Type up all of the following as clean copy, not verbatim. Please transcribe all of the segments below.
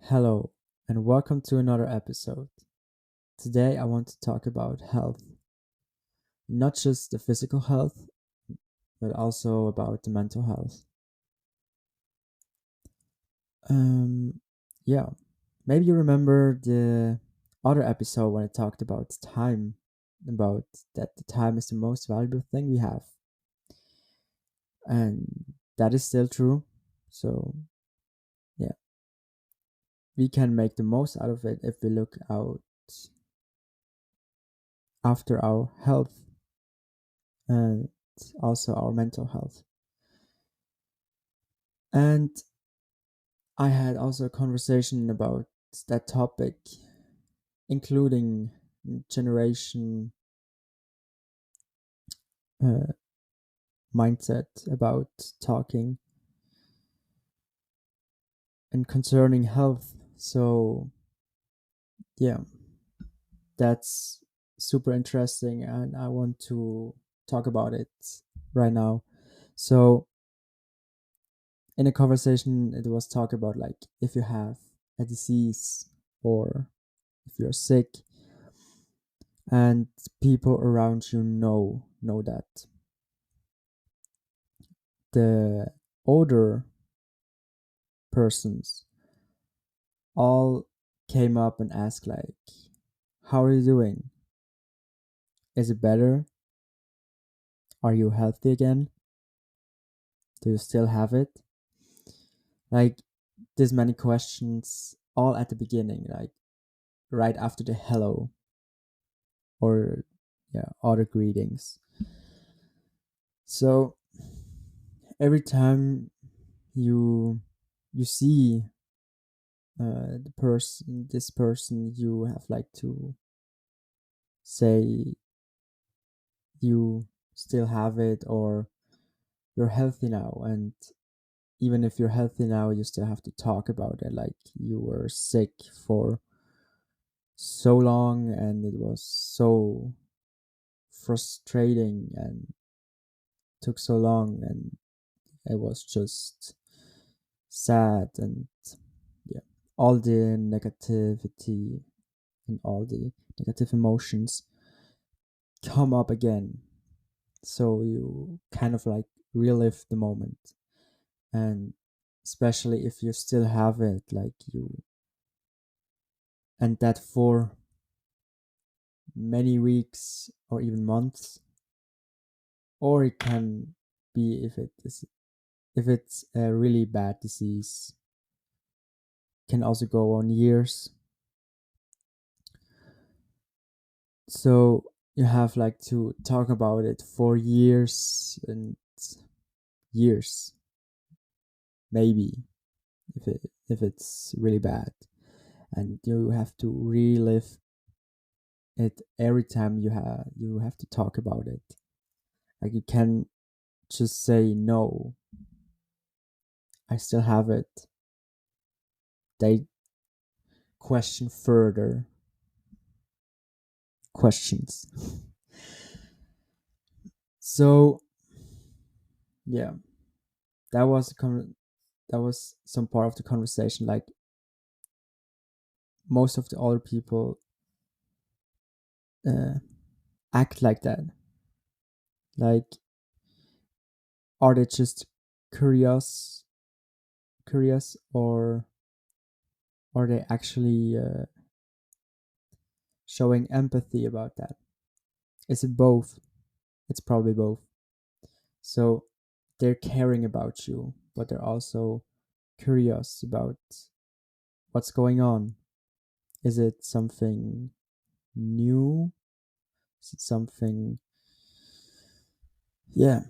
Hello, and welcome to another episode. Today, I want to talk about health, not just the physical health, but also about the mental health. Um, yeah, maybe you remember the other episode when I talked about time, about that the time is the most valuable thing we have, and that is still true. So, yeah, we can make the most out of it if we look out after our health and also our mental health. And I had also a conversation about that topic, including generation uh, mindset about talking and concerning health. So, yeah, that's super interesting, and I want to talk about it right now. So, in a conversation, it was talk about like if you have a disease or if you're sick, and people around you know that the older persons all came up and asked like, how are you doing? Is it better? Are you healthy again? Do you still have it? Like, there's many questions all at the beginning, like right after the hello or yeah other greetings. So every time you you see the person this person, you have like to say you still have it or you're healthy now. And even if you're healthy now, you still have to talk about it, like you were sick for so long and it was so frustrating and took so long and it was just sad. And yeah, all the negativity and all the negative emotions come up again, so you kind of like relive the moment. And especially if you still have it, like you, and that for many weeks or even months, or it can be if it's a really bad disease, can also go on years. So you have like to talk about it for years and years, maybe, if it's really bad, and you have to relive it every time you have to talk about it. Like you can just say no, I still have it. They question further questions. So yeah, that was that was some part of the conversation. Like most of the other people uh, act like that. Like, are they just curious, or are they actually showing empathy about that? Is it both? It's probably both. So they're caring about you, but they're also curious about what's going on. Is it something new? Is it something, yeah,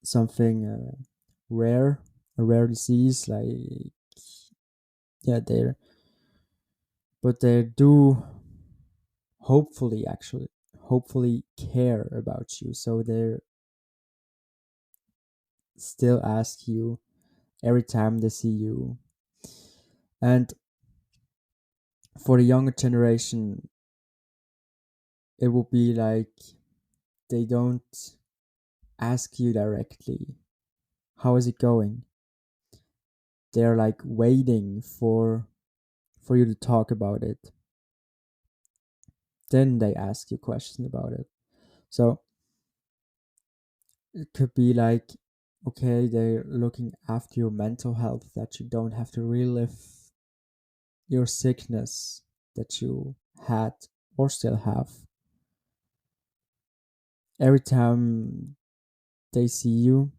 something rare, a rare disease? Like, yeah, but they do hopefully care about you. So they're still ask you every time they see you. And for the younger generation, it will be like they don't ask you directly, how is it going? they're like waiting for you to talk about it. Then they ask you questions about it. So it could be like, okay, they're looking after your mental health, that you don't have to relive your sickness that you had or still have every time they see you.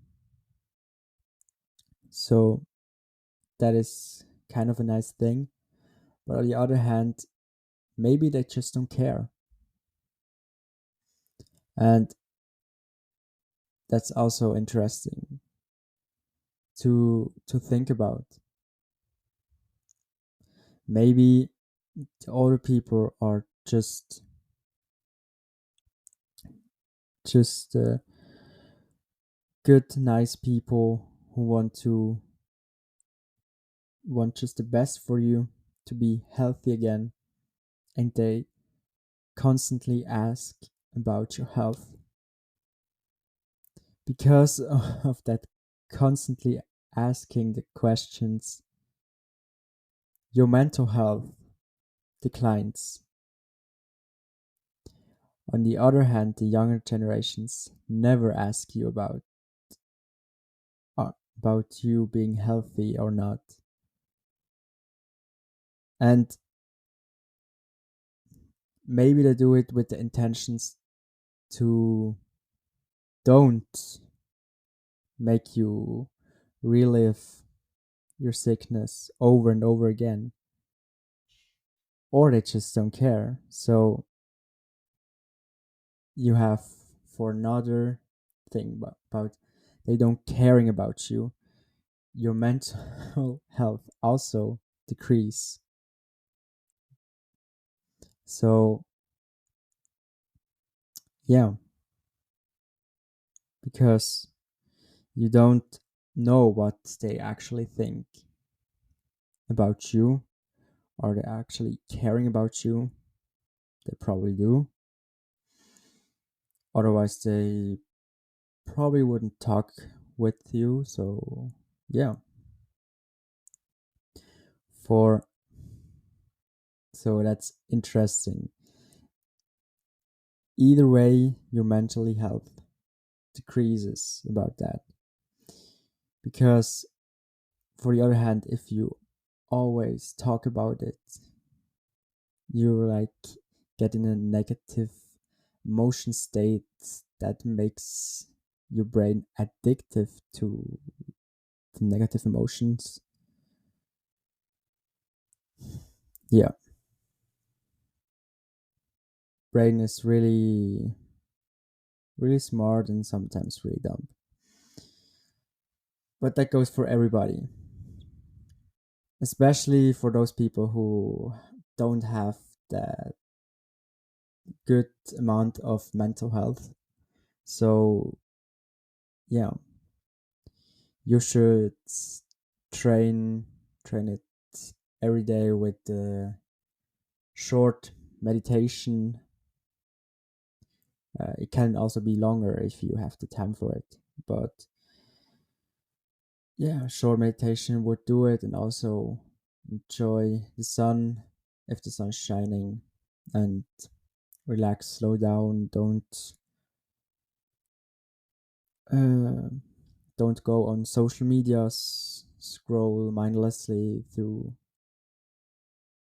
So that is kind of a nice thing. But on the other hand, maybe they just don't care. And that's also interesting to think about. Maybe the other people are just good, nice people who want just the best for you to be healthy again, and they constantly ask about your health. Because of that constantly asking the questions, your mental health declines. On the other hand, the younger generations never ask you about you being healthy or not. And maybe they do it with the intentions to don't make you relive your sickness over and over again, or they just don't care. So you have, for another thing about they don't caring about you, your mental health also decrease. So yeah, because you don't know what they actually think about you. Are they actually caring about you? They probably do. Otherwise, they probably wouldn't talk with you. So, yeah. For so that's interesting. Either way, your mental health decreases about that. Because, for the other hand, if you always talk about it, you like get in a negative emotion state that makes your brain addictive to the negative emotions. Yeah, brain is really smart and sometimes really dumb. But that goes for everybody, especially for those people who don't have that good amount of mental health. So yeah, you should train train it every day with the short meditation. It can also be longer if you have the time for it, but yeah, short meditation would do it. And also enjoy the sun if the sun's shining, and relax, slow down. Uh, don't go on social medias, scroll mindlessly through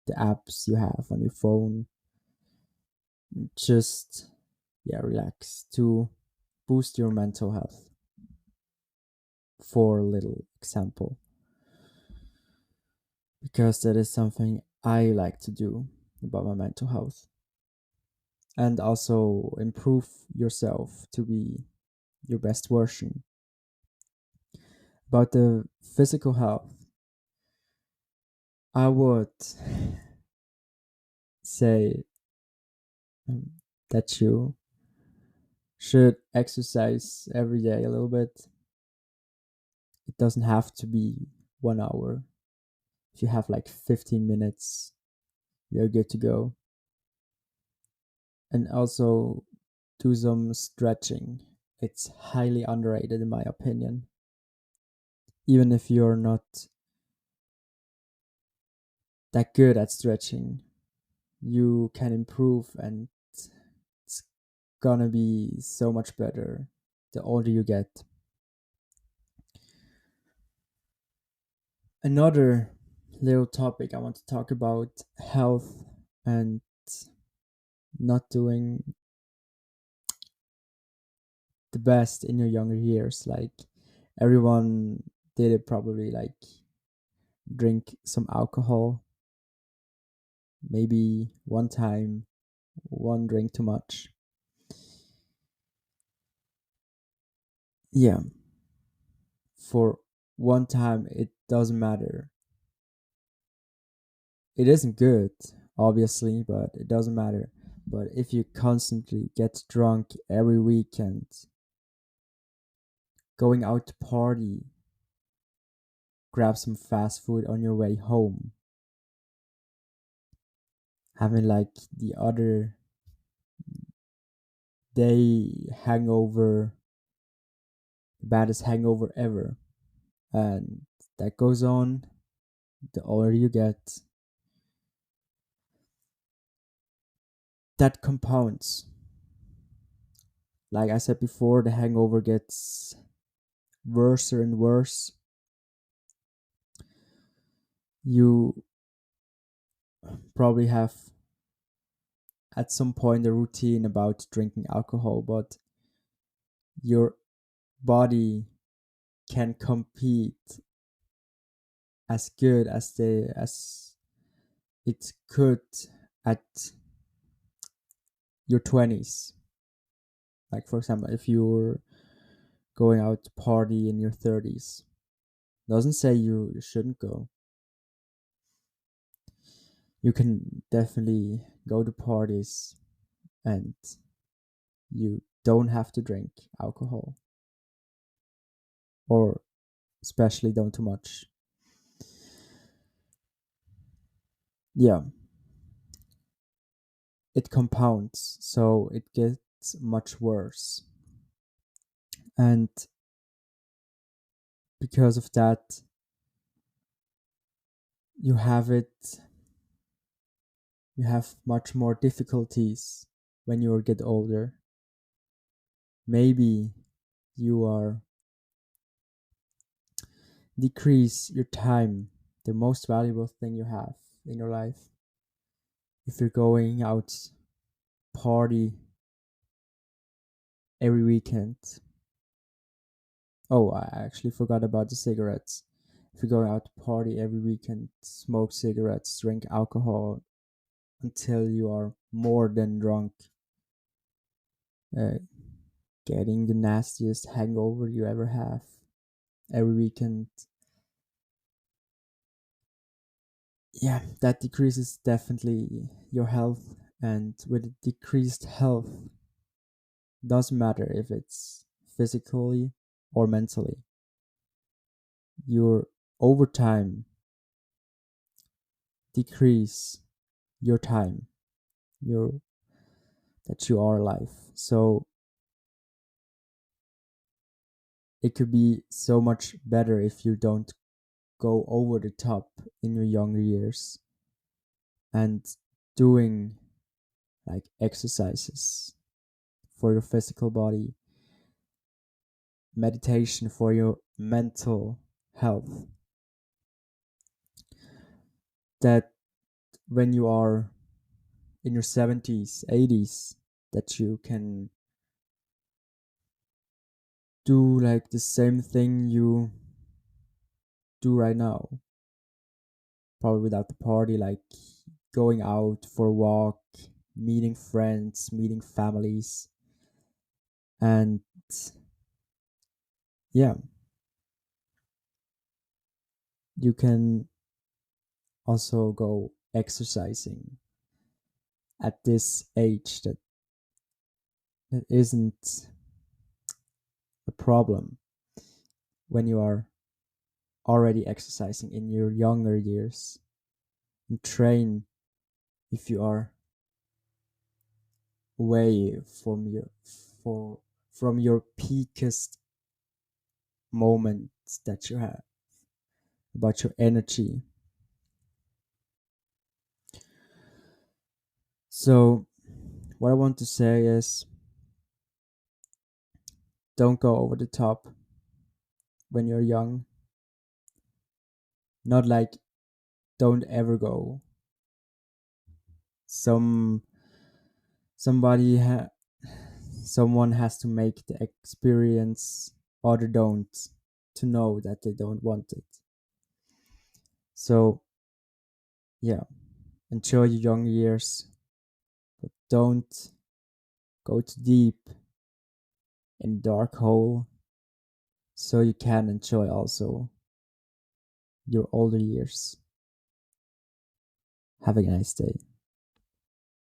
the apps you have on your phone. Just, yeah, relax to boost your mental health. For a little example, because that is something I like to do about my mental health, and also improve yourself to be your best version. About the physical health, I would say that you should exercise every day a little bit. It doesn't have to be 1 hour. If you have like 15 minutes, you're good to go. And also do some stretching. It's highly underrated in my opinion. Even if you're not that good at stretching, you can improve, and it's gonna be so much better the older you get. Another little topic I want to talk about: health and not doing the best in your younger years. Like everyone did it probably, like drink some alcohol, maybe one time, one drink too much. Yeah, for one time it doesn't matter. It isn't good, obviously, but it doesn't matter. But if you constantly get drunk every weekend, going out to party, grab some fast food on your way home, having like the other day hangover, the baddest hangover ever, and that goes on the older you get, that compounds. Like I said before, the hangover gets worse and worse. You probably have at some point a routine about drinking alcohol, but your body can compete as good as it could at your 20s. Like for example, if you're going out to party in your 30s, doesn't say you shouldn't go. You can definitely go to parties, and you don't have to drink alcohol, or especially don't too much. Yeah, it compounds, so it gets much worse. And because of that, you have it, you have much more difficulties when you get older. Maybe you are decrease your time, the most valuable thing you have in your life. If you're going out party every weekend. Oh, I actually forgot about the cigarettes. If you're going out to party every weekend, smoke cigarettes, drink alcohol until you are more than drunk, uh, getting the nastiest hangover you ever have every weekend. Yeah, that decreases definitely your health, and with a decreased health, doesn't matter if it's physically or mentally, your over time decrease your time, your that you are alive. So it could be so much better if you don't go over the top in your younger years, and doing like exercises for your physical body, meditation for your mental health, that when you are in your 70s, 80s, that you can do like the same thing you do right now, probably without the party, like going out for a walk, meeting friends, meeting families, and yeah, you can also go exercising at this age. That isn't a problem when you are already exercising in your younger years, and train if you are away for from your peakest moments that you have, about your energy. So what I want to say is, don't go over the top when you're young. Not like don't ever go. Some somebody someone has to make the experience, other don't, to know that they don't want it. So yeah, enjoy your young years, but don't go too deep in the dark hole, so you can enjoy also your older years. Have a nice day.